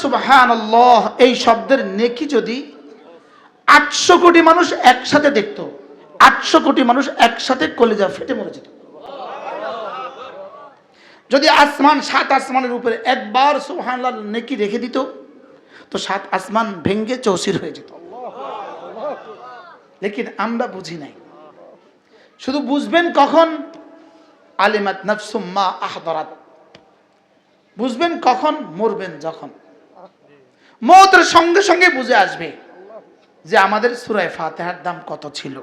সুবহানাল্লাহ এই শব্দের নেকি যদি 800 কোটি মানুষ একসাথে দেখতো, 800 কোটি মানুষ একসাথে কলিজা ফেটে মরে যেত। যদি আসমান, 7 আসমানের উপরে একবার সুবহানাল্লাহ নেকি রেখে দিত, তো 7 আসমান ভেঙ্গে চৌচির হয়ে যেত। লেকিন আমরা বুঝি নাই। শুধু বুঝবেন কখন? আলিমাত নাফসুম মা আহদারাত, বুঝবেন কখন? মরবেন যখন। মওতের সঙ্গে সঙ্গে বুঝে আসবে যে আমাদের সূরা ফাতিহার দাম কত ছিল।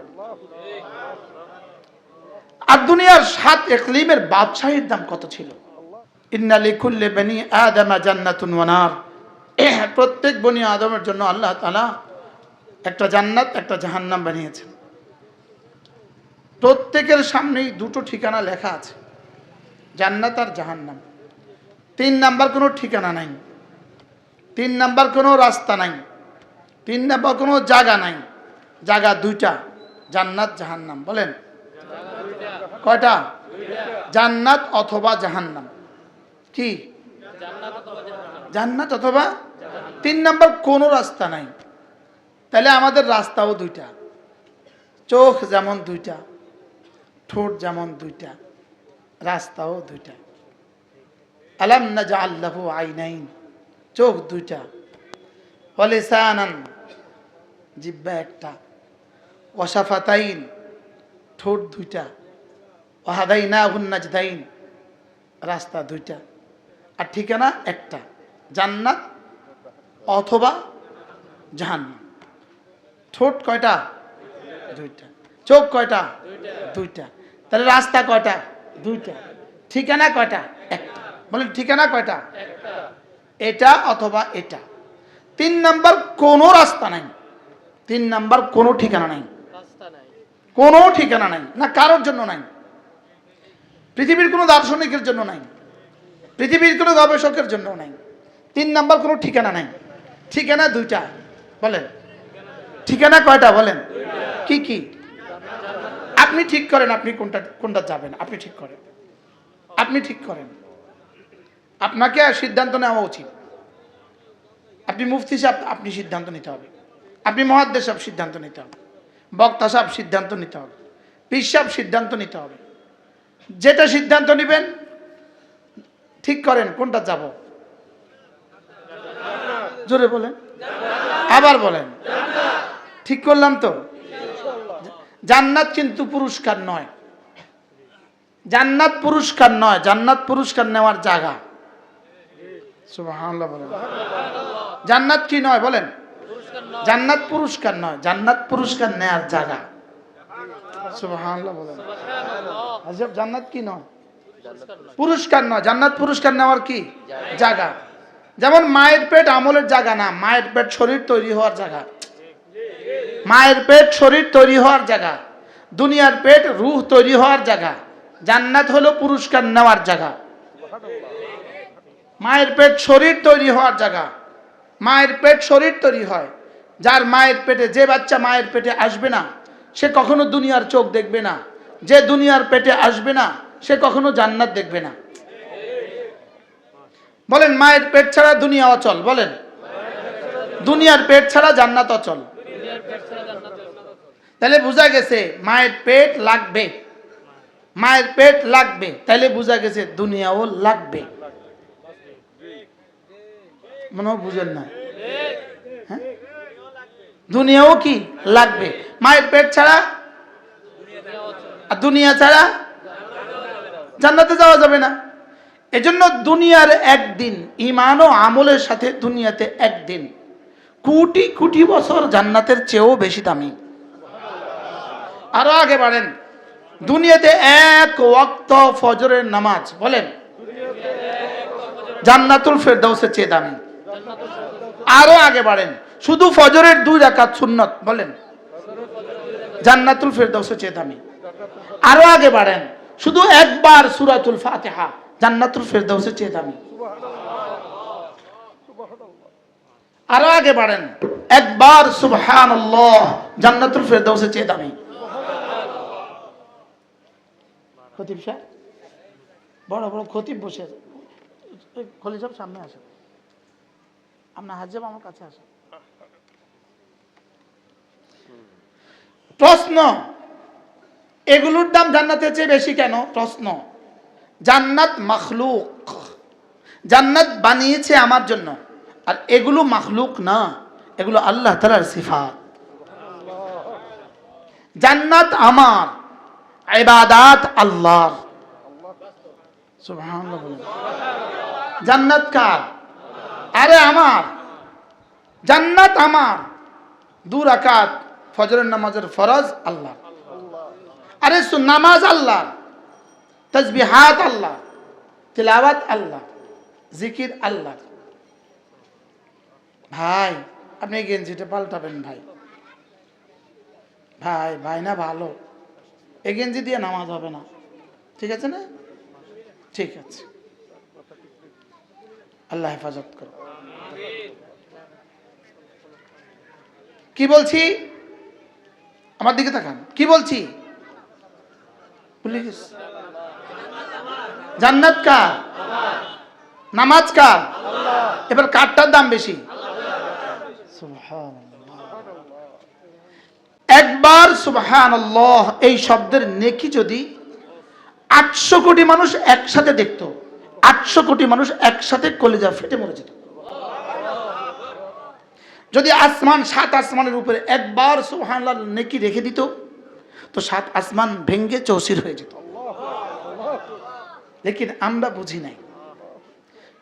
আর দুনিয়ার 7 ইকলিমের বাদশাহীর দাম কত ছিল। ইন্না লিকুল্লি বনি আদম জান্নাতুন ওয়া নার, প্রত্যেক বনি আদমের জন্য আল্লাহ তাআলা একটা জান্নাত একটা জাহান্নাম বানিয়েছেন। প্রত্যেকের সামনেই দুটো ঠিকানা লেখা আছে, জান্নাত আর জাহান্নাম। 3 নাম্বার কোনো ঠিকানা নাই, 3 নাম্বার কোনো রাস্তা নাই, 3 নাম্বার কোনো জায়গা নাই। জায়গা দুইটা, জান্নাত জাহান্নাম। বলেন কয়টা? জান্নাত অথবা জাহান্নাম। কি? জান্নাত অথবা। 3 নাম্বার কোনো রাস্তা নাই। তাহলে আমাদের রাস্তাও দুইটা, চোখ যেমন দুইটা, ঠোঁট যেমন দুইটা, রাস্তাও দুইটা। আলাম নাজআল লাহু আইনাইন, চোখ দুইটা, ওয়া লিসানান, জিহ্বা একটা, ওয়া শাফাতাইন, ঠোঁট দুইটা, ওয়া হাদাইনাহুন নাজদাইন, রাস্তা দুইটা। আর ঠিকানা একটা, জান্নাত অথবা জাহান্নাম। ঠোঁট কয়টা? দুইটা। চোখ কয়টা? দুইটা। তাহলে রাস্তা কয়টা? দুইটা। ঠিকানা কয়টা? একটা। বলেন ঠিকানা কয়টা? একটা। এটা অথবা এটা। 3 নাম্বার কোনো রাস্তা নাই, 3 নাম্বার কোনো ঠিকানা নাই, কোনো ঠিকানা নাই, না কারোর জন্য নাই, পৃথিবীর কোনো দার্শনিকের জন্য নাই, পৃথিবীর কোনো গবেষকের জন্য নাই। 3 নাম্বার কোনো ঠিকানা নাই। ঠিকানা দুইটা। বলেন ঠিকানা কয়টা? বলেন কি কি? আপনি ঠিক করেন, আপনি কোনটা যাবেন, আপনি ঠিক করেন, আপনি ঠিক করেন। আপনাকে সিদ্ধান্ত নেওয়া উচিত। আপনি মুফতি সাহেব, আপনি সিদ্ধান্ত নিতে হবে। আপনি মুহাদ্দিস সাহেব সিদ্ধান্ত নিতে হবে। বক্তা সাহেব সিদ্ধান্ত নিতে হবে। পীর সাহেব সিদ্ধান্ত নিতে হবে। যেটা সিদ্ধান্ত নেবেন ঠিক করেন কোনটা যাব। জোরে বলেন, আবার বলেন। ঠিক করলাম তো? জান্নাত কিন্তু পুরস্কার নয়, জান্নাত পুরস্কার নয়, জান্নাত পুরস্কার নেওয়ার জায়গা। সুবহানাল্লাহ বলেন। জান্নাত কি নয়? বলেন জান্নাত পুরস্কার নয়, জান্নাত পুরস্কার নেওয়ার জায়গা। সুবহানাল্লাহ বলেন। আজব, জান্নাত কি নয়? পুরস্কার নয়, জান্নাত পুরস্কার নেওয়ার কি জায়গা। যেমন মায়ের পেট আমলের জায়গা না, মায়ের পেট শরীর তৈরি হওয়ার জায়গা। মায়ের পেট শরীর তৈরি হওয়ার জায়গা, দুনিয়ার পেট রূহ তৈরি হওয়ার জায়গা। জান্নাত হলো পুরস্কার নেওয়ার জায়গা। মায়ের পেট শরীর তৈরি হওয়ার জায়গা। মায়ের পেট শরীর তৈরি হয়। যার মায়ের পেটে, যে বাচ্চা মায়ের পেটে আসবে না সে কখনো দুনিয়ার চোখ দেখবে না, যে দুনিয়ার পেটে আসবে না সে কখনো জান্নাত দেখবে না। বলেন মায়ের পেট ছাড়া দুনিয়া অচল। বলেন দুনিয়ার পেট ছাড়া জান্নাত অচল। তাহলে বোঝা গেছে মায়ের পেট লাগবে, মায়ের পেট লাগবে, তাহলে বোঝা গেছে দুনিয়াও লাগবে। মনে হয় বুঝেন না? হ্যাঁ, দুনিয়াও কি লাগবে। মায়ের পেট ছাড়া আর দুনিয়া ছাড়া জান্নাতে যাওয়া যাবে না। এজন্য দুনিয়ার একদিন ঈমান ও আমলের সাথে দুনিয়াতে একদিন কোটি কোটি বছর জান্নাতের চেয়েও বেশি দামি। আরো আগে বাড়েন, দুনিয়াতে এক ওয়াক্ত ফজরের নামাজ, বলেন জান্নাতুল ফেরদাউসের চেয়ে দামি। আরো আগে বাড়েন, শুধু ফজরের 2 রাকাত সুন্নত, বলেন জান্নাতুল ফেরদাউসের চেয়ে দামি। আরো আগে বাড়েন, শুধু একবার সূরাতুল ফাতিহা জান্নাতুল ফেরদাউসের চেয়ে দামি। আরো আগে বাড়েন, একবার সুবহানাল্লাহ জান্নাতুল ফেরদাউসের চেয়ে দামি। খতিব সাহেব, বড় বড় খতিব বসে আছে, খলিল সাহেব সামনে আসেন। আপনার হাজিব আমার কাছে আসে। প্রশ্ন, এগুলোর দাম জান্নাতের চেয়ে বেশি কেন? প্রশ্ন, জান্নাত মাখলুক, জান্নাত বানিয়েছে আমার জন্য, আর এগুলো মাখলুক না, এগুলো আল্লাহ তাআলার সিফাত। জান্নাত আমার, ইবাদাত আল্লাহর। সুবহানাল্লাহ বলেন। জান্নাত কার? আরে আমার। জান্নাত আমার। 2 রাকাত ফজরের নামাজের ফরজ আল্লাহ, আরে নামাজ আল্লাহ, তাসবিহাত আল্লাহ, তিলাওয়াত আল্লাহ, জিকির আল্লাহ। ভাই আপনি গেঞ্জিটা পাল্টাবেন ভাই, ভাই ভাই না ভালো, এই গেঞ্জি দিয়ে নামাজ হবে না, ঠিক আছে না? ঠিক আছে, আল্লাহ হেফাজত করো। কি বলছি? আমার দিকে তাকান, কি বলছি? প্লিজ। জান্নাত কার? নামাজ কার? এবার কারটার দাম বেশি? একবার সুবহানাল্লাহ এই শব্দের নেকি যদি 800 কোটি মানুষ একসাথে দেখতো, 800 কোটি মানুষ একসাথে কলিজা ফেটে মরে যেত। যদি আসমান, 7 আসমানের উপরে একবার সুবহানাল্লাহ নেকি রেখে দিত, তো 7 আসমান ভেঙ্গে চৌচির হয়ে যেত। লেকিন আমরা বুঝি নাই।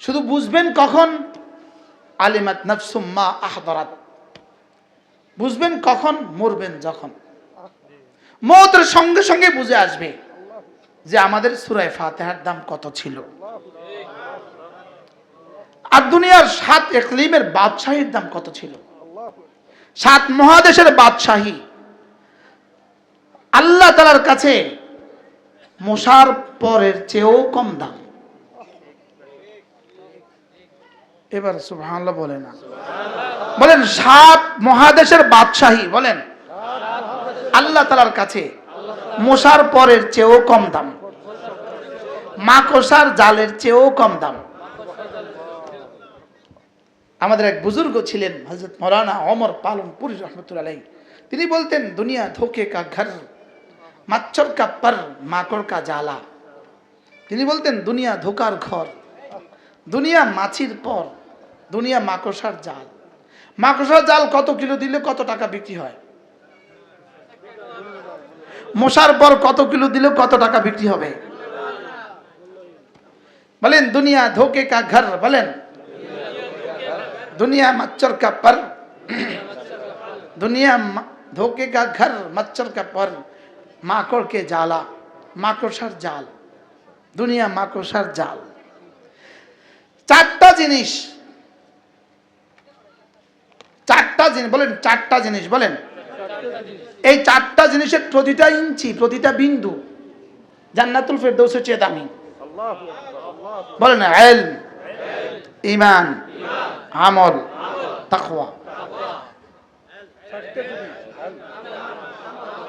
শুধু বুঝবেন কখন? আলিমাত নাফসুম মা আহদারাত। বুঝবেন কখন? মরবেন যখন। মওতের সঙ্গে সঙ্গে বুঝে আসবে যে আমাদের সূরা ফাতিহার দাম কত ছিল, আর দুনিয়ার 7 ইকলিমের বাদশাহীর দাম কত ছিল, 7 মহাদেশের বাদশাহী আল্লাহ তাআলার কাছে মশার পরের চেয়েও কম দাম। এবার সুবহানাল্লাহ বলে না, বলেন 7 মহাদেশের বাদশাহী, বলেন আল্লাহ তাআলার কাছে মশার পরের চেয়েও কম দাম, মাকড়সার জালের চেয়েও কম দাম। আমাদের এক বুজুর্গ ছিলেন হযরত মাওলানা ওমর পালনপুরি রাহমাতুল্লাহ আলাইহি, তিনি বলতেন দুনিয়া ধোকে কা ঘর, মাচ্ছর কা পর, মাকড় কা জালা। তিনি বলতেন দুনিয়া ধোকার ঘর, দুনিয়া মাছির পর, দুনিয়া মাকড়সার জাল। মাকড়সার জাল কত কিলো দিলে কত টাকা বিক্রি হয়? মশার পর কত কিলো দিলে কত টাকা বিক্রি হবে? বলেন দুনিয়া ধোকে কা ঘর, বলেন दुनिया मच्छर का पर, दुनिया धोखे का घर, मच्छर का पर, माकड़ के जाला, माकड़सार जाल, दुनिया माकड़सार जाल। 4টা জিনিস, 4টা জিনিস, বলেন 4টা জিনিস, বলেন এই 4টা জিনিসের প্রতিটা ইঞ্চি, প্রতিটা বিন্দু জান্নাতুল ফেরদৌসের চেয়ে দামি। বলেন ইলম, ঈমান, আমল, তাকওয়া।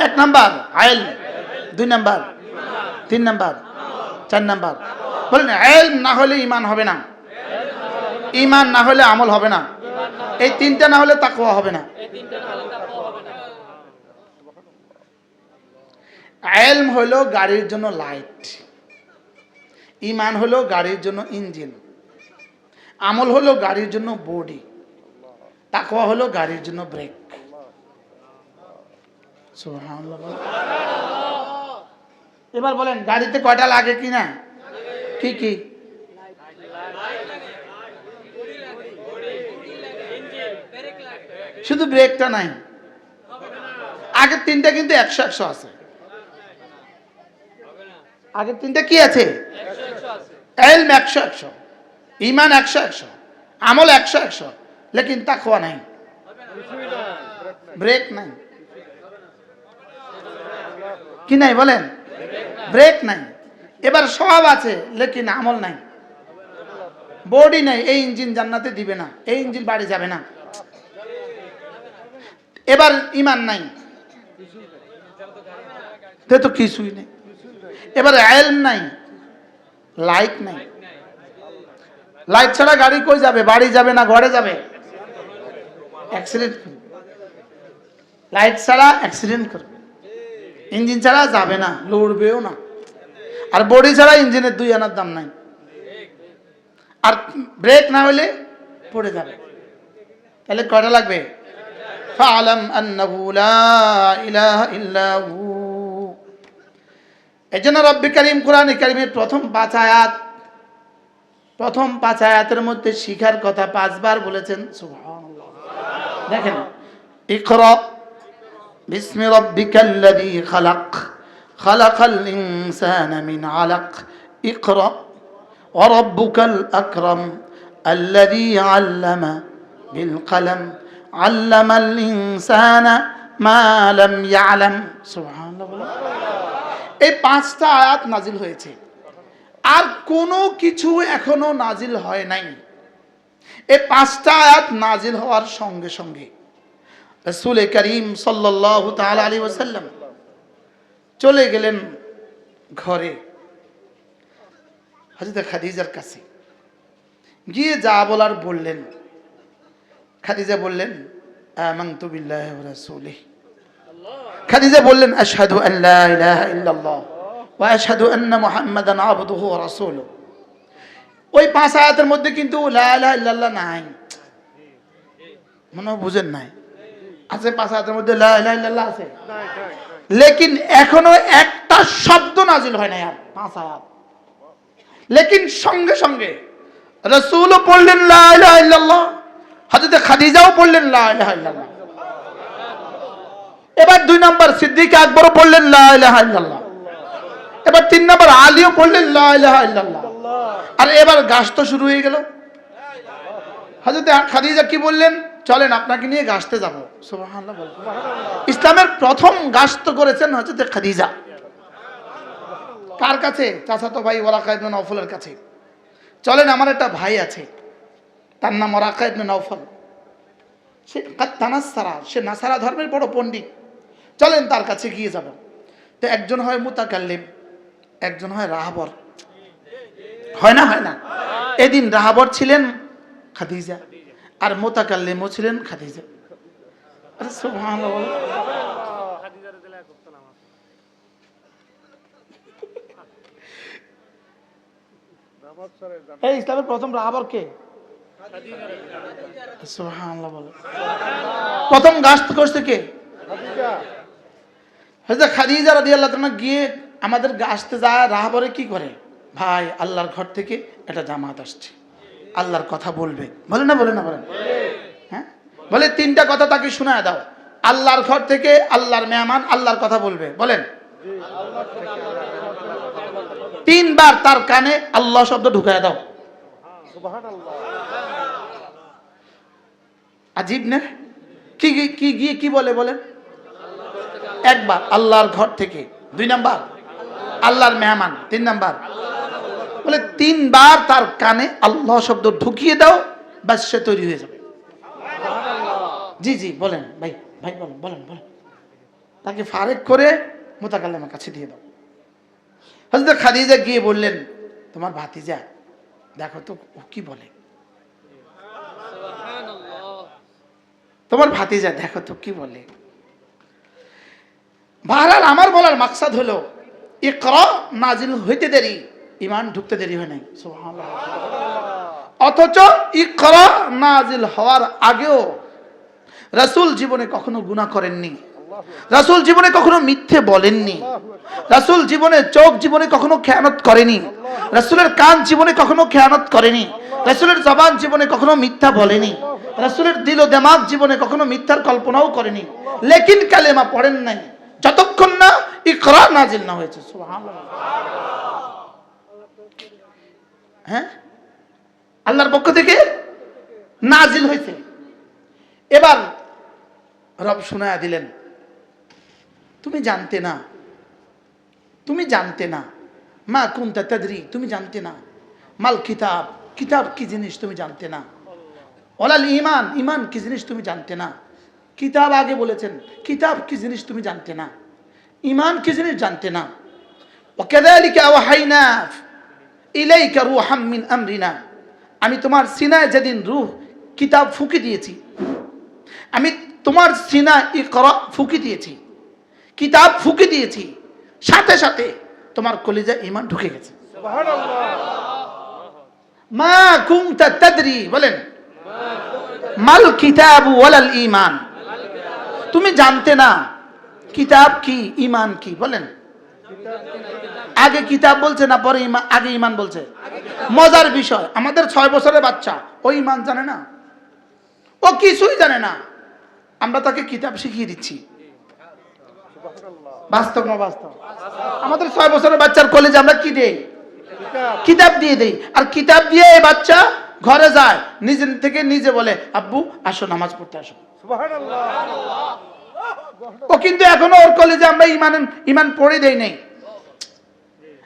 1 নাম্বার ইলম, 2 নাম্বার, 3 নাম্বার, 4 নাম্বার। বলেন ইলম না হলে ঈমান হবে না, ঈমান না হলে আমল হবে না, এই 3টা না হলে তাকওয়া হবে না। ইলম হলো গাড়ির জন্য লাইট, ঈমান হলো গাড়ির জন্য ইঞ্জিন, আমল হলো গাড়ির জন্য বডি, তাকওয়া হলো গাড়ির জন্য ব্রেক। সুবহানাল্লাহ। এবার বলেন গাড়িতে কয়টা লাগে কি না? কি কি? শুধু ব্রেকটা নাই, আগের 3টা কিন্তু 100-100 আছে। আগের 3টা কি আছে? 100-100 ইলম 100-100, ঈমান 100-100, আমল 100-100, লেকিন তাকওয়া নাই, ব্রেক নাই। কি নাই? বলেন ব্রেক নাই। এবার সব আছে লেকিন আমল নাই, বডি নাই। এই ইঞ্জিন জান্নাতে দিবে না, এই ইঞ্জিন বাড়ি যাবে না। এবার ঈমান নাই, তো কিছুই নেই। এবার ইলম নাই, লাইট নাই। লাইট ছাড়া গাড়ি কই যাবে? বাড়ি যাবে না ঘরে যাবে? অ্যাক্সিডেন্ট করবে, লাইট ছাড়া অ্যাক্সিডেন্ট করবে, ইঞ্জিন ছাড়া যাবে না, লড়বেও না, আর বডি ছাড়া ইঞ্জিনের 2 আনার দাম নাই, আর ব্রেক না হলে পড়ে যাবে। তাহলে কয়টা লাগবে? ফাআলাম আন্নাহু লা ইলাহা ইল্লা হু। এজন্য রব্বি কারীম কোরআনে কারীমের প্রথম 5 আয়াতের মধ্যে শিখার কথা 5 বার বলেছেন। সুবহানাল্লাহ। দেখেন, ইকরা বিসমি রাব্বিকাল্লাযী খালাক, খালাকাল ইনসানা মিন আলাক, ইকরা ওয়া রাব্বুকাল আকরাম আল্লাযী আল্লামা বিল কলম আল্লামাল ইনসানা মা লাম ইয়ালাম। সুবহানাল্লাহ। এই 5টা আয়াত নাজিল হয়েছে, আর কোনো কিছু এখনো নাজিল হয় নাই। এই 5টা আয়াত নাজিল হওয়ার সঙ্গে সঙ্গে রাসূল করিম সাল্লাল্লাহু তাআলা আলাইহি ওয়াসাল্লাম চলে গেলেন ঘরে হযরত খাদিজার কাছে। গিয়ে যা বলার বললেন। খাদিজা বললেন, আমানতু বিল্লাহি ওয়া রাসূলিহি। খাদিজা বললেন, আশহাদু আন লা ইলাহা ইল্লাল্লাহ ওয়া আশহাদু আন্না মুহাম্মাদান আবদুহু ওয়া রাসূলুহু। ওই 5 আয়াতের মধ্যে কিন্তু লা ইলাহা ইল্লাল্লাহ নাই, মনে বুঝেন নাই? আছে 5 আয়াতের মধ্যে লা ইলাহা ইল্লাল্লাহ আছে, লেকিন এখনো একটা শব্দ নাজিল হয় নাই। আর 5 আয়াত, লেকিন সঙ্গে সঙ্গে রাসূলও পড়লেন লা ইলাহা ইল্লাল্লাহ, হযরত খাদিজাও পড়লেন লা ইলাহা ইল্লাল্লাহ। এবার 2 নম্বর সিদ্দিক আকবরও পড়লেন লা ইলাহা ইল্লাল্লাহ। এবার 3 নম্বর আলীও পড়লেন লা ইলাহা ইল্লাল্লাহ। আর এবার গাছতো শুরু হয়ে গেল। হযরত খাদিজা কি বললেন? চলেন আপনাকে নিয়ে গাছতে যাব। সুবহানাল্লাহ বলেন। ইসলামের প্রথম গাছতো করেছেন হযরত খাদিজা। কার কাছে? চাচাতো ভাই ওয়ারাকা ইবনে নওফলের কাছে। চলেন, আমার একটা ভাই আছে, তার নাম ওয়ারাকা ইবনে নওফল, সে তানাসারা, সে নাসারা ধর্মের বড় পণ্ডিত, চলেন তার কাছে গিয়ে যাব। তো একজন হয় মুতাকাল্লিম, একজন হয় রাহাবর, হয় না? হয় না? এদিন রাহাবর ছিলেন খাদিজা, আর মুতাকাল্লিমও ছিলেন খাদিজা। আরে সুবহানাল্লাহ। এই ইসলামের প্রথম রাহাবর কে? সুবহানাল্লাহ বলে। প্রথম গাছত করছে কে? হযরত খাদিজা রাদিয়াল্লাহু তাআলা গিয়ে আমাদের গাছতে যায়। রাহাবরে কি করে? ভাই, আল্লাহর ঘর থেকে একটা জামাত আসছে, আল্লাহর কথা বলবে। বলে না? বলে না? বলেন। হ্যাঁ, বলে 3টা কথা তাকে শোনায় দাও। আল্লাহর ঘর থেকে আল্লাহর মেহমান আল্লাহর কথা বলবে। বলেন। 3 বার তার কানে আল্লাহ শব্দ ঢুকায় দাও। আজীব না? কি বলে বলেন? একবার আল্লাহর ঘর থেকে, 2 নাম্বার আল্লাহর মেহমান, 3 নাম্বার বলে 3 বার তার কানে আল্লাহ শব্দ ঢুকিয়ে দাও, বাস সে তৈরি হয়ে যাবে। জি বলেন ভাই, বলেন। তাকে ফারেক করে মুতাকাল্লিমের কাছে দিয়ে দাও। হযরত খাদিজা গিয়ে বললেন, তোমার ভাতিজা দেখো তো ও কি বলে, তোমার ভাতিজা দেখো তো কি বলে। বহরহাল আমার বলার মাকসাদ হলো, ইকরা নাজিল হইতে দেরি, ঈমান ঢুকতে দেরি হয় নাই। সুবহানাল্লাহ। অথচ ইকরা নাজিল হওয়ার আগেও রাসূল জীবনে কখনো গুনাহ করেননি, রাসূল জীবনে কখনো মিথ্যে বলেননি, রাসূল জীবনে চোখ জীবনে কখনো খেয়ানত করেনি, রাসূলের কান জীবনে কখনো খেয়ানত করেনি, রাসূলের জবান জীবনে কখনো মিথ্যা বলেনি, রাসূলের দিল ও দিমাগ জীবনে কখনো মিথ্যার কল্পনাও করেনি। লেকিন কালেমা পড়েন নাই যতক্ষণ না ইকরা নাজিল না হয়েছে। সুবহানাল্লাহ। হ্যাঁ, আল্লাহর পক্ষ থেকে নাজিল হয়েছে। এবার রব শুনায়া দিলেন, তুমি জানতে না মা কুনতা তাদরি, তুমি জানতে না মাল কিতাব কি জিনিস তুমি জানতে না, ওয়ালাল ঈমান কি জিনিস তুমি জানতে না। কিতাব আগে বলেছেন, কিতাব কি জিনিস তুমি জানতে না, ঈমান কি জিনিস জানতে না। ওয়া কাযালিকা আওহাইনা ইলাইকা রূহাম মিন আমরিনা, আমি তোমার সিনায় যেদিন রূহ কিতাব ফুঁকে দিয়েছি, আমি তোমার সিনা ইকরা ফুঁকি দিয়েছি, কিতাব ফুঁকি দিয়েছি, সাথে সাথে তোমার কলিজা ঈমান ঢুকে গেছে। মা কুনতা তাদরি, বলেন মাল কিতাবু ওয়ালাল ঈমান, তুমি জানতে না কিতাব কি ঈমান কি। বলেন আগে কিতাব বলছে না পরে ঈমান? আগে ঈমান বলছে। মজার বিষয়, আমাদের 6 বছরের বাচ্চা ও ঈমান জানে না, ও কিছুই জানে না, আমরা তাকে কিতাব শিখিয়ে দিচ্ছি। বাস্তব না বাস্তব? আমাদের 6 বছরের বাচ্চার কলেজে আমরা কি দেই? কিতাব দিয়ে দেই। আর কিতাব দিয়ে এই বাচ্চা ঘরে যায়, নিজে থেকে নিজে বলে আব্বু আসো নামাজ পড়তে আসো। ও কিন্তু এখনো ওর কলেজে আমরা ঈমান পড়ে দেই নাই,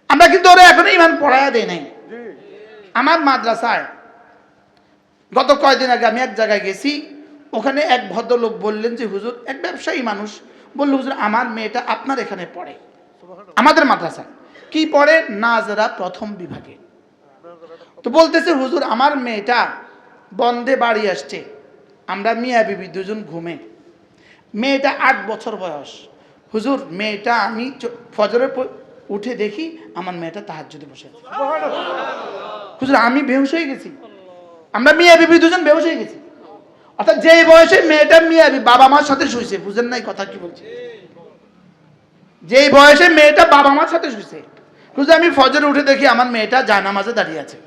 আমরা কিন্তু ওরা এখনো ঈমান পড়ায়া দেই নাই। আমার মাদ্রাসায় গত কয়েকদিন আগে আমি এক জায়গায় গেছি, ওখানে এক ভদ্রলোক বললেন যে হুজুর, এক ব্যবসায়ী মানুষ বলল, হুজুর আমার মেয়েটা আপনার এখানে পড়ে, আমাদের মাদ্রাসায়। কি পড়ে? নাজরা প্রথম বিভাগে। তো বলতেছে হুজুর আমার মেয়েটা বন্ধে বাড়ি আসছে, আমরা মিয়া বিবি দুজন ঘুমে, মেয়েটা 8 বছর বয়স। হুজুর মেয়েটা আমি ফজরে উঠে দেখি আমার মেয়েটা তাহাজ্জুদে বসে আছে। হুজুর আমি বেহুশ হয়ে গেছি, আমরা মিয়া বিবি দুজন বেহুশ হয়ে গেছি। অর্থাৎ যে বয়সে মেয়েটা মিয়া বিবি বাবা মার সাথে শুয়েছে, বুঝেন নাই কথা কি বলছে? যে বয়সে মেয়েটা বাবা মার সাথে শুয়েছে, হুজুর আমি ফজরে উঠে দেখি আমার মেয়েটা জানামাজে দাঁড়িয়ে আছে,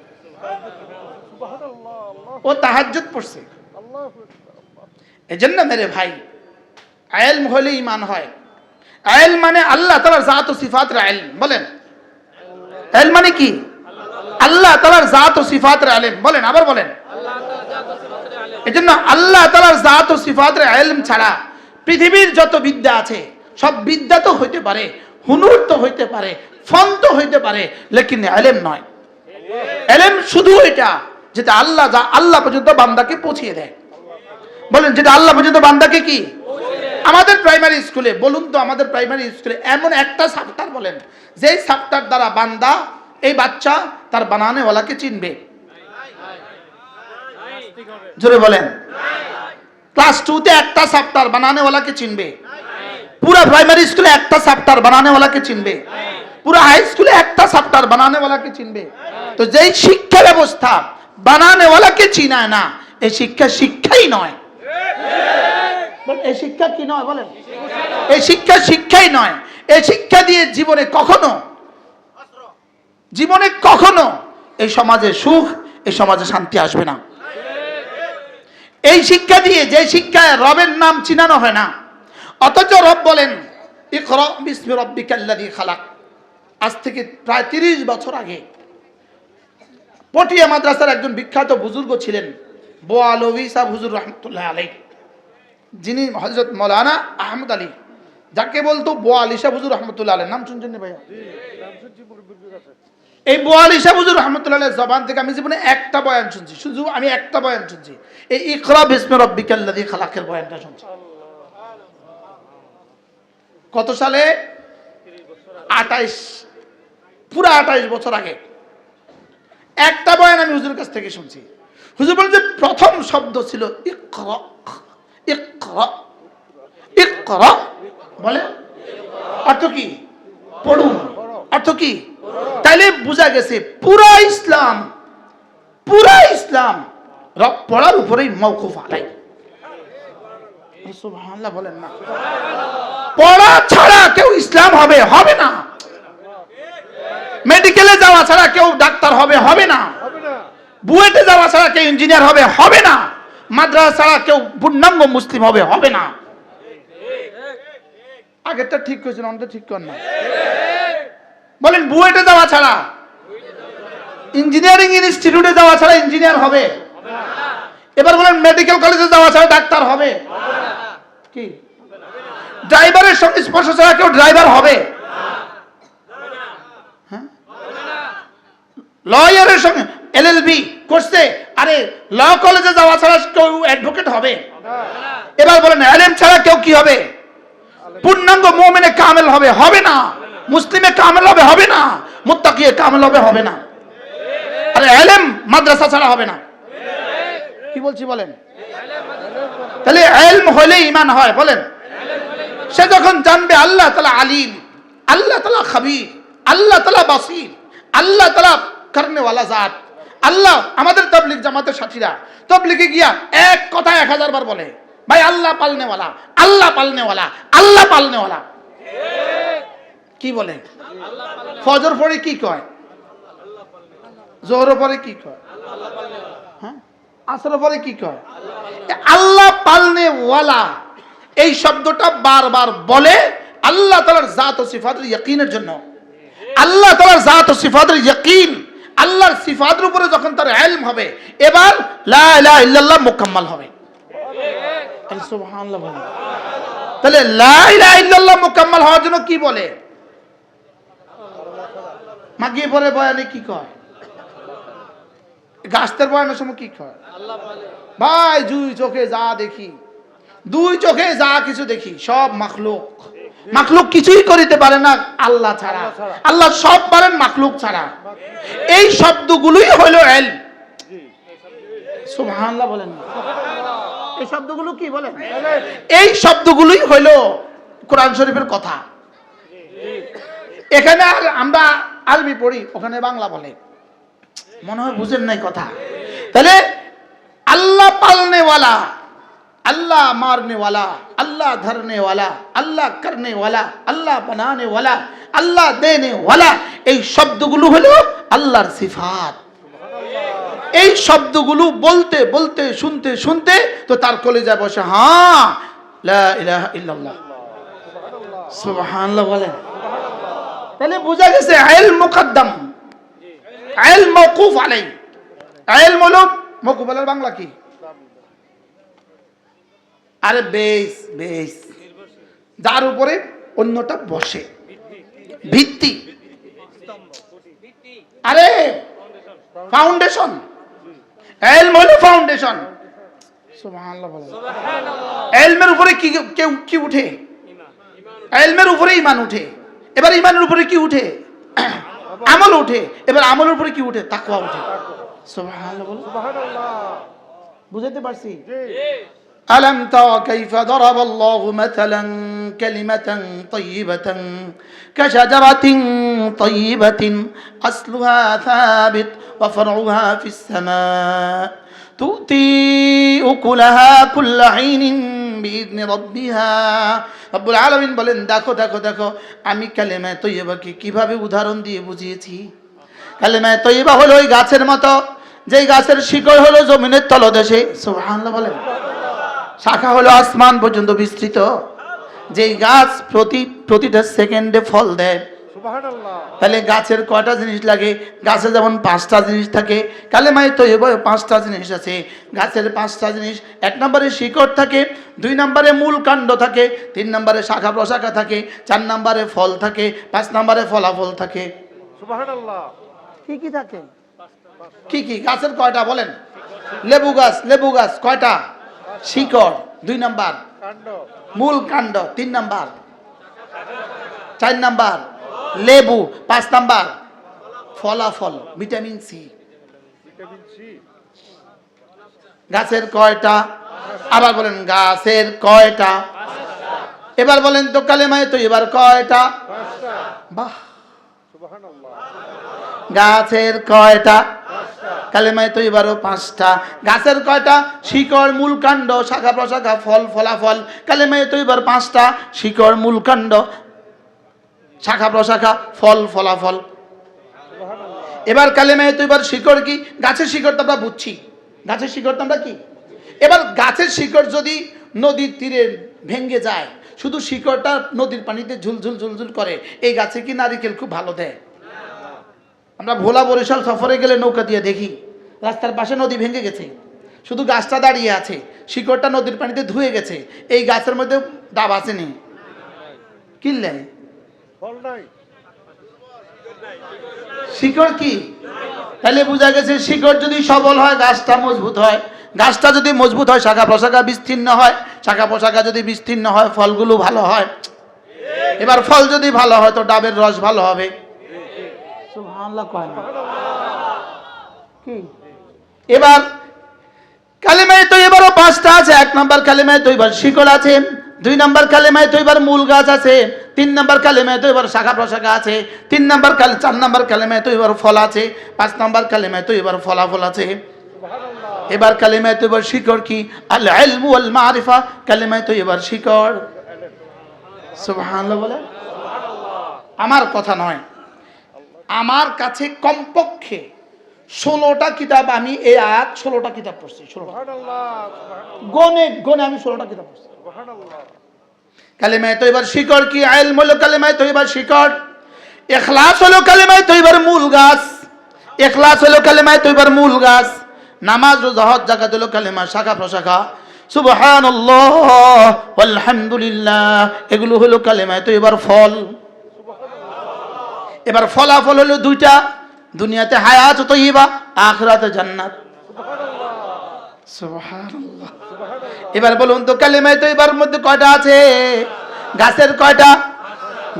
ও তাহাজ্জুদ পড়ছে। এজন্য মেরে ভাই, ইলম হলে ঈমান হয়। ইলম মানে আল্লাহ তাআলার জাত ও সিফাতের ইলম। বলেন ইলম মানে কি? আল্লাহ তাআলার জাত ও সিফাতের ইলম। বলেন আবার বলেন। এজন্য আল্লাহ তাআলার জাত ও সিফাতের ইলম ছাড়া পৃথিবীর যত বিদ্যা আছে সব বিদ্যা তো হইতে পারে, হুনুর তো হইতে পারে, ফন তো হইতে পারে, লেকিন ইলম নয়। ইলম শুধু এটা যেটা আল্লাহ পর্যন্ত বান্দাকে পৌঁছিয়ে দেয়। বলেন যেটা আল্লাহ পর্যন্ত বান্দাকে কি? আমাদের প্রাইমারি স্কুলে বলুন তো, আমাদের প্রাইমারি স্কুলে এমন একটা সাপ্টার বলেন যেই সাপ্টার দ্বারা বান্দা, এই বাচ্চা তার বানানেওয়ালাকে চিনবে? জোরে বলেন। ক্লাস 2-তে একটা সাপ্টার বানানেওয়ালাকে চিনবে? পুরো প্রাইমারি স্কুলে একটা সাপ্টার বানানেওয়ালাকে চিনবে? পুরো হাই স্কুলে একটা সাপ্টার বানানেওয়ালাকে চিনবে? তো যেই শিক্ষা ব্যবস্থা বানানেওয়ালাকে চিনায় না, এই শিক্ষা শিক্ষাই নয়। এই শিক্ষা কি নয়? বলেন এই শিক্ষা শিক্ষাই নয়। এই শিক্ষা দিয়ে জীবনে কখনো এই সমাজে সুখ, এই সমাজে শান্তি আসবে না। এই শিক্ষা দিয়ে, যে শিক্ষায় রবের নাম চিনানো হয় না, অথচ রব বলেন ইকরা বিসমি রাব্বিকাল্লাযী খালাক। আজ থেকে প্রায় 30 বছর আগে পটিয়া মাদ্রাসার একজন বিখ্যাত বুজুর্গ ছিলেন বোয়ালবী সাহেব হুজুর রহমতুল্লাহ আলাইহি, যিনি হযরত মাওলানা আহমদ আলী, যাকে বলতো বোয়ালি সাহেব হুজুর রহমতুল্লাহ আলাইহি, নাম শুনছেন ভাইয়া? এই বোয়ালি সাহেব হুজুর রহমতুল্লাহ আলাইহির জবান থেকে আমি জীবনে একটা বয়ান শুনছি, শুধু আমি একটা বয়ান শুনছি, এই ইকরা বিসমি রাব্বিকাল্লাযী খালাকের বয়ানটা শুনছি। কত সালে? 28, পুরো 28 বছর আগে একটা বয়ান আমি হুজুরের কাছ থেকে শুনছি। হুজুর বলেন যে প্রথম শব্দ ছিল ইকরা। ইকরা ইকরা বলে অর্থ কি? পড়ুন। অর্থ কি? তাইলে বোঝা গেছে পুরা ইসলাম রব পড়ার উপরেই মওকুফ আলাই। সুবহানাল্লাহ বলেন না। পড়া ছাড়া কেউ ইসলাম হবে না। মেডিকেলে যাওয়া ছাড়া কেউ ডাক্তার হবে না। বুয়েটে যাওয়া ছাড়া কেউ ইঞ্জিনিয়ার হবে না। মাদ্রাসা ছাড়া কেউ পূর্ণাঙ্গ মুসলিম হবে না। আগেরটা ঠিক করেছেন, অন্যটা ঠিক করেন না। বলেন বুয়েটে যাওয়া ছাড়া, ইঞ্জিনিয়ারিং ইনস্টিটিউটে যাওয়া ছাড়া ইঞ্জিনিয়ার হবে? এবার বলেন মেডিকেল কলেজে যাওয়া ছাড়া ডাক্তার হবে কি? ড্রাইভারের সঙ্গে স্পর্শ ছাড়া কেউ ড্রাইভার হবে? হ্যাঁ, লয়ারের সঙ্গে এলএলবি করছে, আরে ল কলেজে যাওয়া ছাড়া কেউ অ্যাডভোকেট হবে? এবার বলেন ইলম ছাড়া কেউ কি হবে? পূর্ণাঙ্গ মুমিনে কামেল হবে না। মুসলিমে কামেল হবে না। মুত্তাকিয়ে কামেল হবে না। আরে ইলম মাদ্রাসা ছাড়া হবে না। কি বলছি বলেন? তাহলে ইলম হলে ঈমান হয়, বলেন। সে যখন জানবে আল্লাহ তাআলা আলিম, আল্লাহ তাআলা খবীর, আল্লাহ তাআলা বাসীর, আল্লাহ তাআলা করনে ওয়ালা জাত। আল্লাহ আমাদের তাবলীগ জামাতের সাথীরা তাবলীগে গিয়া এক কথা 1000 বার বলে, ভাই আল্লাহ পালনে ওয়ালা, আল্লাহ পালনে ওয়ালা, আল্লাহ পালনে ওয়ালা। কি বলে? ফজর পড়ে কি কয়? জোহর পরে কি কয়? হ্যাঁ, আসর পরে কি কয়? আল্লাহ পালনে ওয়ালা এই শব্দটা বারবার বলে আল্লাহ তাআলার জাত ও সিফাতের ইয়াকিনের জন্য। আল্লাহ তাআলার জাত ও সিফাতের ইয়াকিন, আল্লাহর সিফাতের উপরে যখন তার ইলম হবে, এবার লা ইলাহা ইল্লাল্লাহ মুকাম্মাল হবে। সুবহানাল্লাহ বলেন। তাহলে লা ইলাহা ইল্লাল্লাহ মুকাম্মাল হওয়ার জন্য কি বলে? মাগিয়ে পরে বয়ানে কি কয়? গাছতের বয়ানের সময় কি কয়? ভাই দুই চোখে যা দেখি, দুই চোখে যা কিছু দেখি সব মাখলুক। মাখলুক কিছুই করিতে পারে না আল্লাহ ছাড়া, আল্লাহ সব পারেন মাখলুক ছাড়া। এই শব্দগুলোই হইল ইলম। সুবহানাল্লাহ বলেন। এই শব্দগুলো কি বলেন? এই শব্দগুলোই হইল কোরআন শরীফের কথা। এখানে আমরা আরবি পড়ি, ওখানে বাংলা বলে, মনে হয় বুঝেন নাই কথা। তাহলে আল্লাহ পালনে ওয়ালা, अल्लाह मारने वाला, अल्लाह धरने वाला, अल्लाह करने वाला, अल्लाह बनाने वाला, अल्लाह देने वाला, এই শব্দগুলো হলো আল্লাহর সিফাত। এই শব্দগুলো বলতে বলতে শুনতে শুনতে তো তার কলিজায় বসে হ্যাঁ লা ইলাহা ইল্লাল্লাহ, সুবহানাল্লাহ বলেন। তাহলে বোঝা গেছে ইলম মুকদ্দম, ইলম মওকুফ আলাই। ইলম হলো মওকুফ আলার বাংলা কি? আরে বেস, বেস যার উপরে অন্যটা বসে, ভিত্তি। আরে ফাউন্ডেশন, ইলম হলো ফাউন্ডেশন। সুবহানাল্লাহ বলেন। ইলমের উপরে কি কি উঠে? ইলমের উপরে ঈমান উঠে। এবার ঈমানের উপরে কি উঠে? আমল উঠে। এবার আমলের উপরে কি উঠে? তাকওয়া উঠে। সুবহানাল্লাহ বলেন। সুবহানাল্লাহ। বুঝাতে পারছি? জি। ألم تر كيف ضرب الله مثلا كلمة طيبة كشجرة طيبة أصلها ثابت وفرعها في السماء تؤتي أكلها كل حين بإذن ربها رب العالمين বলেন দেখো দেখো দেখো আমি কালেমা তৈয়বাকে কিভাবে উদাহরণ দিয়ে বুঝিয়েছি। কালেমা তৈয়বা হলো ওই গাছের মতো, যেই গাছের শিকড় হলো জমিনের তলদেশে, সুবহানাল্লাহ বলেন। শাখা হলো আসমান পর্যন্ত বিস্তৃত, যেই গাছ প্রতিটা সেকেন্ডে ফল দেয়। সুবহানাল্লাহ। তাহলে গাছের কয়টা জিনিস লাগে? গাছে যেমন 5টা জিনিস থাকে, কালেমায়ে তৈয়বায় 5টা জিনিস আছে। গাছের 5টা জিনিস, 1 নম্বরে শিকড় থাকে, 2 নম্বরে মূল কাণ্ড থাকে, 3 নম্বরে শাখা প্রশাখা থাকে, 4 নম্বরে ফল থাকে, 5 নম্বরে ফলাফল থাকে। সুবহানাল্লাহ। কি কি থাকে? কি কি? গাছের কয়টা বলেন? লেবু গাছ কয়টা? শিকড় 2 নাম্বার, মূল কাণ্ড 3 নাম্বার, 4 নাম্বার লেবু, 5 নাম্বার ফলাফল ভিটামিন সি। গাছের কয়টা? আবার বলেন গাছের কয়টা? এবার বলেন তো কালেমায়ে তৈয়বার কয়টা? 5টা। বাহ, সুবহানাল্লাহ। গাছের কয়টা? কালেমায়ে তৈয়বারও 5টা। গাছের কয়টা? শিকড়, মূল কাণ্ড, শাখা প্রশাখা, ফল ফলাফল। কালেমায়ে তৈয়বার 5টা, শিকড়, মূল কাণ্ড, শাখা প্রশাখা, ফল ফলাফল। এবার কালেমায়ে তৈয়বার শিকড় কি? গাছের শিকড় তো আমরা বুঝছি, গাছের শিকড় তো আমরা কি? এবার গাছের শিকড় যদি নদীর তীরে ভেঙে যায়, শুধু শিকড়টা নদীর পানিতে ঝুলঝুল ঝুলঝুল করে, এই গাছে কি নারিকেল খুব ভালো দেয়? আমরা ভোলা বরিশাল সফরে গেলে নৌকা দিয়ে দেখি রাস্তার পাশে নদী ভেঙে গেছে, শুধু গাছটা দাঁড়িয়ে আছে, শিকড়টা নদীর পানিতে ধুয়ে গেছে, এই গাছের মধ্যে ডাব আসেনি, কিনলে শিকড় কি? তাহলে বোঝা গেছে শিকড় যদি সবল হয় গাছটা মজবুত হয়, গাছটা যদি মজবুত হয় শাখা প্রশাখা বিস্তীর্ণ হয়, শাখা প্রশাখা যদি বিস্তীর্ণ হয় ফলগুলো ভালো হয়। এবার ফল যদি ভালো হয় তো ডাবের রস ভালো হবে। সুবহানাল্লাহ কয় না কি? এবার কালেমায়ে তৈয়বারও 5টা আছে। 1 নম্বর কালেমায়ে তৈবার শিকড় আছে, 2 নম্বর কালেমায়ে তৈবার মূল গাছ আছে, 3 নম্বর কালেমায়ে তৈবার শাখা প্রশাখা আছে, 4 নম্বর কালেমায়ে তৈবার ফল আছে, 5 নম্বর কালেমায়ে তৈবার ফলাফল আছে। এবার কালেমায়ে তৈবার শিকড় কি? আল ইলমু ওয়াল মারিফা। কালেমায়ে তৈবার শিকড় সুবহানাল্লাহ বলে। আমার কথা নয়, আমার কাছে কমপক্ষে 16টা কিতাব, আমি এই আয়াত 16টা কিতাব পড়ছি। গনে আমি 16টা কিতাব পড়ছি। কালেমায়ে তৈবার শিকড় কি? ইলম হলো কালেমায়ে তৈবার শিকড়, ইখলাস হলো কালেমায়ে তৈবার মূল গাছ, ইখলাস হলো কালেমায়ে তৈবার মূল গাছ, নামাজ রোজা হজ যাকাত হলো কালেমার শাখা প্রশাখা, সুবহানাল্লাহ আলহামদুলিল্লাহ এগুলো হলো কালেমায়ে তৈবার ফল। এবার ফলাফল হলো 2টা, দুনিয়াতে হায়াত তয়্যিবা, আখিরাতে জান্নাত। সুবহানাল্লাহ। এবার বলুন তো কালেমায়ে তয়্যিবার মধ্যে কয়টা আছে? গাছের কয়টা?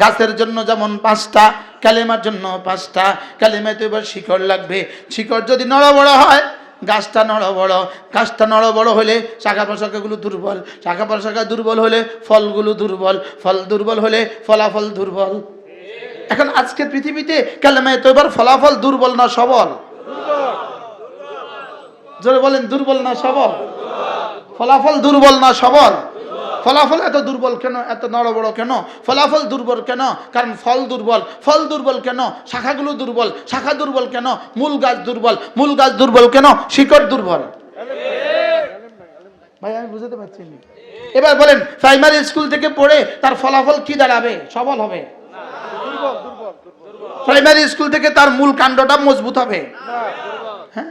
গাছের জন্য যেমন 5টা, কালেমার জন্য 5টা। কালেমায়ে তয়্যিবার শিকড় লাগবে, শিকড় যদি নড় বড় হয়, গাছটা নড় বড়, গাছটা নড় বড় হলে শাখা প্রশাখাগুলো দুর্বল, শাখা প্রশাখা দুর্বল হলে ফলগুলো দুর্বল, ফল দুর্বল হলে ফলাফল দুর্বল। এখন আজকের পৃথিবীতে কালেমায়ে তয়্যিবার ফলাফল দুর্বল না সবল? জোরে বলেন, দুর্বল না সবল? ফলাফল দুর্বল না সবল? ফলাফল এত দুর্বল কেন? এত নড় বড় কেন? ফলাফল দুর্বল কেন? কারণ ফল দুর্বল। ফল দুর্বল কেন? শাখাগুলো দুর্বল। শাখা দুর্বল কেন? মূল গাছ দুর্বল। মূল গাছ দুর্বল কেন? শিকড় দুর্বল। ভাই আমি বুঝতে পারছি না। এবার বলেন, প্রাইমারি স্কুল থেকে পড়ে তার ফলাফল কি দাঁড়াবে? সবল হবে? প্রাইমারি স্কুল থেকে তার মূল কাণ্ডটা মজবুত হবে? হ্যাঁ।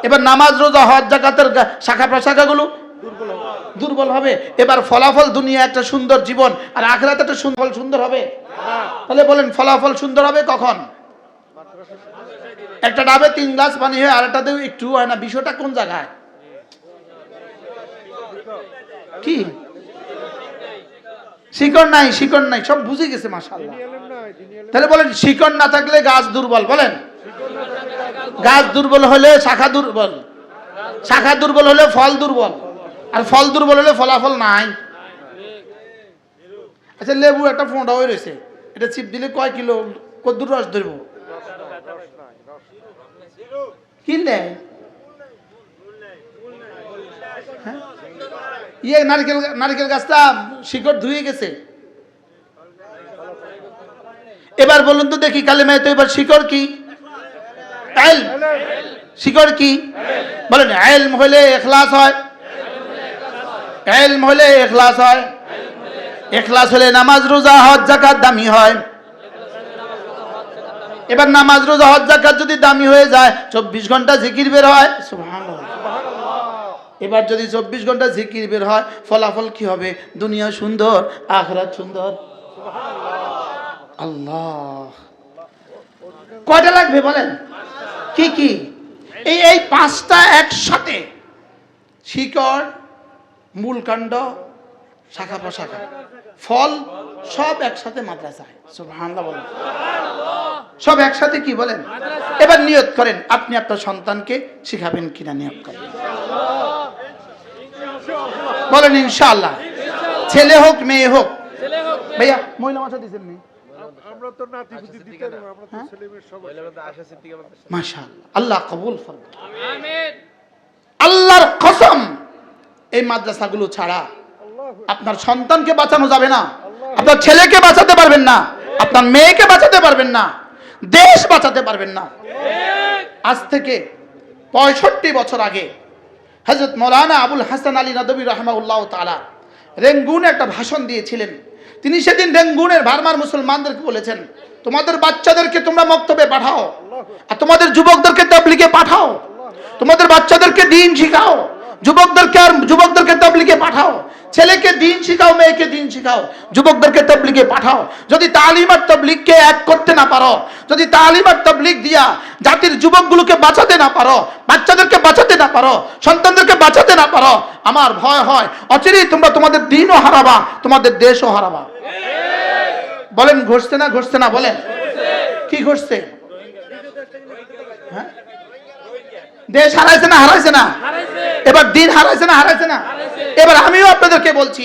এবার নামাজ রোজা হজ যাকাতের শাখা প্রশাখাগুলো দুর্বল হবে। এবার ফলাফল দুনিয়া একটা সুন্দর জীবন, আর আখিরাতে একটা সুন্দর হবে। তাহলে বলেন ফলাফল সুন্দর হবে কখন? একটা ডাবে 3 গ্লাস পানি হয়, আরেকটাতে একটু হয় না। বিষয়টা কোন জায়গায়? কি শিকড় নাই? শিকড় নাই, সব বুঝে গেছে মাশাআল্লাহ। তাহলে বলেন শিকড় না থাকলে গাছ দুর্বল। বলেন গাছ দুর্বল হলে শাখা দুর্বল, শাখা দুর্বল হলে ফল দুর্বল, আর ফল দুর্বল হলে ফলাফল নাই। আচ্ছা লেবু একটা ফোঁটা হয়ে রয়েছে, এটা চিপ দিলে কয় কিলো কদ্দুর রস ধরব? কিনলে ইয়ে নারকেল গাছটা শিকড় ধুয়ে গেছে। এবার বলুন তো দেখি কালেমায়ে তয়্যিবার শিকড় কি? ইলম। শিকড় কি? বলেন ইলম হলে ইখলাস হয়, ইলম হলে ইখলাস হয়, ইখলাস হলে নামাজ রোজা হজ যাকাত দামি হয়। এবার নামাজ রোজা হজ যাকাত যদি দামি হয়ে যায়, 24 ঘন্টা জিকির বের হয়। সুবহানাল্লাহ। এবার যদি 24 ঘন্টা জিকির বের হয়, ফলাফল কি হবে? দুনিয়া সুন্দর, আখিরাত সুন্দর। আল্লাহ। কয়টা লাগবে বলেন? কি কি? এই 5টা একসাথে, শিকড়, মূল কাণ্ড, শাখা প্রশাখা, ফল, সব একসাথে মাদ্রাসায়। সুবহানাল্লাহ বলেন। সব একসাথে কি বলেন? এবার নিয়ত করেন আপনি আপনার সন্তানকে শিখাবেন কিনা, নিয়ত করেন। বলেন ইনশাআল্লাহ। ছেলে হোক মেয়ে হোক। ভাইয়া মহিলা মাসা দিছেন নি? আমরা তো নাতি বুদ্ধি দিতে না, আমরা তো ছেলে মেয়ে সবাই আশা সিদ্দিক। মাশাআল্লাহ, আল্লাহ কবুল করুন। আমিন। আল্লাহর কসম, এই মাদ্রাসাগুলো ছাড়া আপনার সন্তানকে বাঁচানো যাবে না, আপনার ছেলেকে বাঁচাতে পারবেন না, আপনার মেয়েকে বাঁচাতে পারবেন না, দেশ বাঁচাতে পারবেন না। আজ থেকে 65 বছর আগে হযরত মাওলানা আবুল হাসান আলী নদভী রাহিমাহুল্লাহ তাআলা রেঙ্গুনে একটা ভাষণ দিয়েছিলেন। তিনি সেদিন রেঙ্গুনের বার্মার মুসলমানদেরকে বলেছেন, তোমাদের বাচ্চাদেরকে তোমরা মক্তবে পাঠাও, আর তোমাদের যুবকদেরকে তাবলীগে পাঠাও, তোমাদের বাচ্চাদেরকে দ্বীন শিখাও, যুবকদেরকে তাবলীগে পাঠাও, ছেলেকে দ্বীন শিখাও, মেয়েকে দ্বীন শিখাও, যুবকদেরকে তাবলীগে পাঠাও। যদি তালিম আর তাবলীগকে এক করতে না পারো, যদি তালিম আর তাবলীগ দিয়া জাতির যুবকগুলোকে বাঁচাতে না পারো, বাচ্চাদেরকে বাঁচাতে না পারো, সন্তানদেরকে বাঁচাতে না পারো, আমার ভয় হয় অচিরেই তোমরা তোমাদের দ্বীনও হারাবা, তোমাদের দেশও হারাবা। বলেন ঘটছে না? ঘটছে না? বলেন কি ঘটছে? হ্যাঁ, দেশ হারাইছে না? হারাইছে না? এবার দিন হারাইছে না? হারাইছে না? আপনাদেরকে বলছি,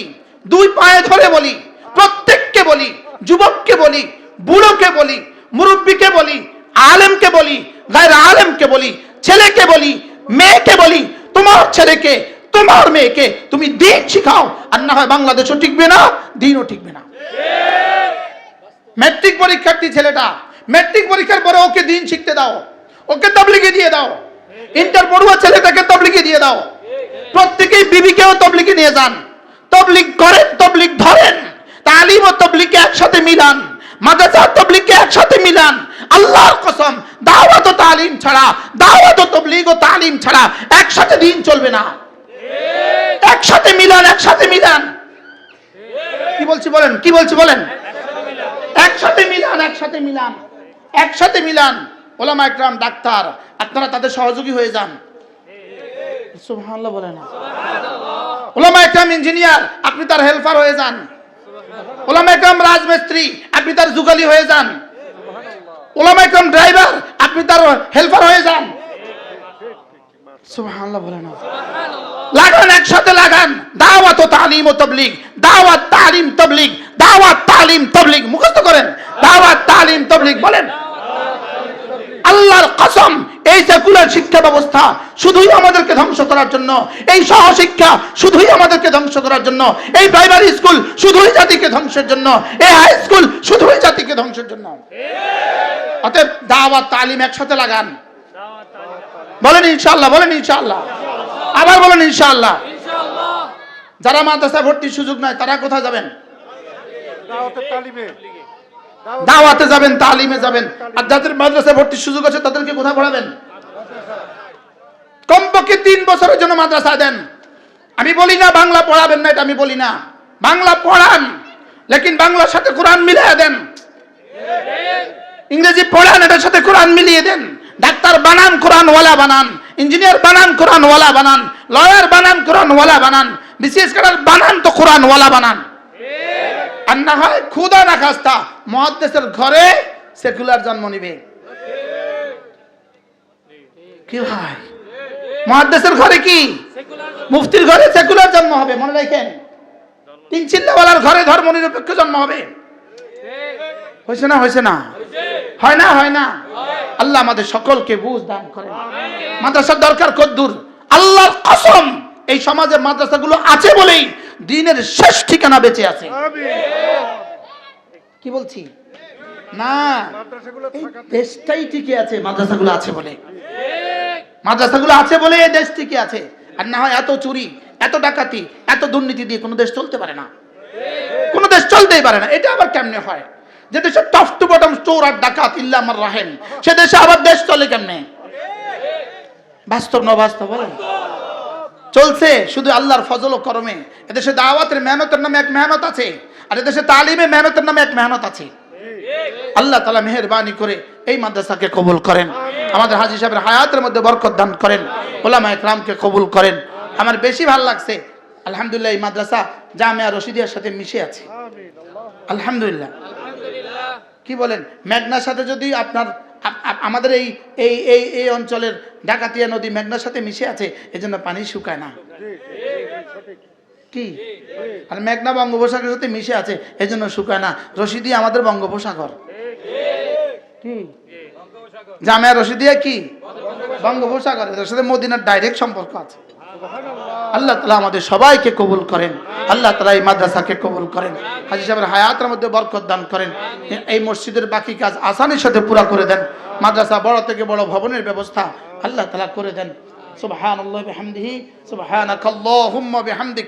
দুই পায়ে ধরে বলি, প্রত্যেককে বলি, যুবককে বলি, বুড়োকে বলি, মুরব্বীকে বলি, আলেমকে বলি, গায়র আলেমকে বলি, ছেলেকে বলি, মেয়েকে বলি, তোমার ছেলেকে, তোমার মেয়েকে তুমি দিন শিখাও, আর না হয় বাংলাদেশও টিকবে না, দিনও টিকবে না। ম্যাট্রিক পরীক্ষার্থী ছেলেটা, ম্যাট্রিক পরীক্ষার পরে ওকে দিন শিখতে দাও, ওকে তাবলীগে দিয়ে দাও। ইন্টার পড়ুয়া ছেলেটাকে তাবলীগে দিয়ে দাও। প্রত্যেকেই বিবিকেও তাবলীগে নিয়ে যান, তাবলীগ করেন, তাবলীগ ধরেন, তালিম ও তাবলীগকে একসাথে মিলান, মাদ্রাসা তাবলীগকে একসাথে মিলান। আল্লাহর কসম, দাওয়াত ও তালিম ছাড়া, দাওয়াত ও তাবলীগ ও তালিম ছাড়া একসাথে দিন চলবে না। একসাথে মিলান, একসাথে মিলান। কি বলছি বলেন, কি বলছি বলেন? একসাথে মিলান, একসাথে মিলান, একসাথে মিলান। ওলামা ইকরাম, ডাক্তার, আপনারা তাদের সহযোগী হয়ে যান। সুবহানাল্লাহ বলেন না। ওলামা ইকরাম ইঞ্জিনিয়ার, আপনি তার হেল্পার হয়ে যান। ওলামা ইকরাম রাজমিস্ত্রি, আপনি তার যুগালি হয়ে যান। ওলামা ইকরাম ড্রাইভার, আপনি তার হেল্পার হয়ে যান। সুবহানাল্লাহ বলেন না। লাগান, একসাথে লাগান। দাওয়াত ও তালিম ও তাবলীগ, দাওয়াত তালিম তাবলীগ, দাওয়াত তালিম তাবলীগ মুখস্থ করেন। দাওয়াত তালিম তাবলীগ বলেন। আল্লাহর কসম, এই সেকুলার শিক্ষা ব্যবস্থা শুধুই আমাদেরকে ধ্বংস করার জন্য, এই সহশিক্ষা শুধুই আমাদেরকে ধ্বংস করার জন্য, এই প্রাইমারি স্কুল শুধুই জাতিকে ধ্বংসের জন্য, এই হাই স্কুল শুধুই জাতিকে ধ্বংসের জন্য। অতএব দাওয়াত তালিম একসাথে লাগান। বলেন ইনশাআল্লাহ, বলেন ইনশাআল্লাহ, আবার বলেন ইনশাআল্লাহ। যারা মাদ্রাসা ভর্তির সুযোগ নাই তারা কোথায় যাবেন? দাওয়াতে যাবেন, তালিমে যাবেন। আর যাদের মাদ্রাসা ভর্তির সুযোগ আছে তাদেরকে কোথায় পড়াবেন? কমপক্ষে 3 বছরের জন্য মাদ্রাসা দেন। আমি বলি না বাংলা পড়াবেন না, এটা আমি বলি না। বাংলা পড়ান, লেকিন বাংলার সাথে কোরআন মিলিয়ে দেন। ইংরেজি পড়ান, এটার সাথে কোরআন মিলিয়ে দেন। ডাক্তার বানান, কোরআন ওয়ালা বানান। ইঞ্জিনিয়ার বানান, কোরআন ওয়ালা বানান। লয়ার বানান, কোরআন ওয়ালা বানান। বিসিএস ক্যাডার বানান তো কোরআন ওয়ালা বানান। আর না হয় খুদা না খাস্তা মুহাদ্দিসের ঘরে সেকুলার জন্ম নিবে। কি ভাই, মুহাদ্দিসের ঘরে কি? মুফতির ঘরে সেকুলার জন্ম হবে। মনে রাখেন, 3 চিল্লাওয়ালার ঘরে ধর্মনিরপেক্ষ জন্ম হবে। হয়েছে না? হয়েছে না? হয় না? হয় না? আল্লাহ আমাদের সকলকে বুঝ দান করেন। মাদ্রাসার দরকার কদ্দুর। আল্লাহর কসম, এই সমাজে মাদ্রাসাগুলো আছে বলেই দ্বীনের শেষ ঠিকানা বেঁচে আছে। কি বলছি না, এই দেশটাই টিকে আছে মাদ্রাসাগুলো আছে বলে। মাদ্রাসাগুলো আছে বলে এই দেশ টিকে আছে। আর না হয় এত চুরি, এত ডাকাতি, এত দুর্নীতি দিয়ে কোনো দেশ চলতে পারে না। কোনো দেশ চলতেই পারে না। এটা আবার কেমনে হয়? যে দেশে টপ টু বটম চোর আর ডাকাত ইল্লা আমার রাহেম, সে দেশে আবার দেশ চলে কেমনে? বাস্তব না বাস্তব বলেন? চলছে শুধু আল্লাহর ফজল ও করমে। এদেশে দাওয়াতের মেহনতের নামে এক মেহনত আছে, আর এদেশে তালিমে মেহনতের নামে এক মেহনত আছে। আল্লাহ তাআলা মেহেরবানি করে এই মাদ্রাসাকে কবুল করেন, আমাদের হাজী সাহেবের হায়াতের মধ্যে বরকত দান করেন, উলামা ইকরামকে কবুল করেন। আমার বেশি ভালো লাগছে, আলহামদুলিল্লাহ, এই মাদ্রাসা জামিয়া রশিদিয়ার সাথে মিশে আছে। আলহামদুলিল্লাহ। কি বলেন? মেঘনার সাথে যদি আপনার আমাদের এই এই এই এই অঞ্চলের ডাকাতিয়া নদী মেঘনার সাথে মিশে আছে, এজন্য পানি শুকায় না। কি? আর মেঘনা বঙ্গোপসাগরের সাথে মিশে আছে, এজন্য শুকায় না। রশিদিয়া আমাদের বঙ্গোপসাগর। কি? জামিয়া রশিদিয়া কি? বঙ্গোপসাগর। এর সাথে মদিনার ডাইরেক্ট সম্পর্ক আছে। আল্লাহ তাআলা আমাদের সবাইকে কবুল করেন। আল্লাহ তাআলা এই মাদ্রাসাকে কবুল করেন। হাজী সাহেবের হায়াতের মধ্যে বরকত দান করেন। এই মসজিদের বাকি কাজ আসানির সাথে পুরা করে দেন। মাদ্রাসা বড় থেকে বড় ভবনের ব্যবস্থা আল্লাহ তাআলা করে দেন। সুবহানাল্লাহি ওয়া বিহামদিহি, সুবহানাকাল্লাহুম্মা বিহামদিক।